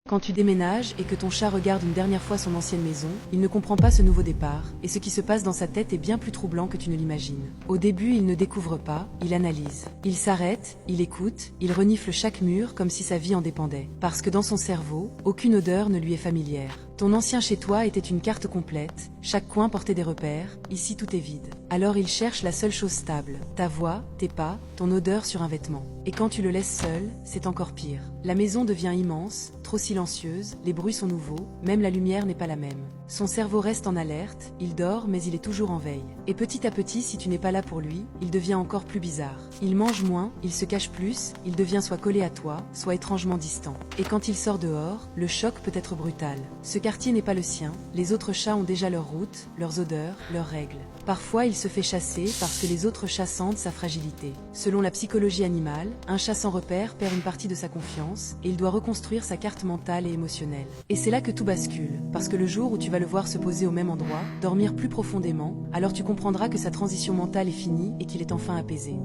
Quand tu déménages et que ton chat regarde une dernière fois son ancienne maison, il ne comprend pas ce nouveau départ, et ce qui se passe dans sa tête est bien plus troublant que tu ne l'imagines. Au début, il ne découvre pas, il analyse. Il s'arrête, il écoute, il renifle chaque mur comme si sa vie en dépendait. Parce que dans son cerveau, aucune odeur ne lui est familière. Ton ancien chez toi était une carte complète, chaque coin portait des repères, ici tout est vide. Alors il cherche la seule chose stable, ta voix, tes pas, ton odeur sur un vêtement. Et quand tu le laisses seul, c'est encore pire. La maison devient immense, trop silencieuse, les bruits sont nouveaux, même la lumière n'est pas la même. Son cerveau reste en alerte, il dort mais il est toujours en veille. Et petit à petit, si tu n'es pas là pour lui, il devient encore plus bizarre. Il mange moins, il se cache plus, il devient soit collé à toi, soit étrangement distant. Et quand il sort dehors, le choc peut être brutal. Ce quartier n'est pas le sien, les autres chats ont déjà leur route, leurs odeurs, leurs règles. Parfois, il se fait chasser parce que les autres chats sentent sa fragilité. Selon la psychologie animale, un chat sans repère perd une partie de sa confiance et il doit reconstruire sa carte mentale et émotionnelle. Et c'est là que tout bascule, parce que le jour où tu vas le voir se poser au même endroit, dormir plus profondément, alors tu comprendras que sa transition mentale est finie et qu'il est enfin apaisé.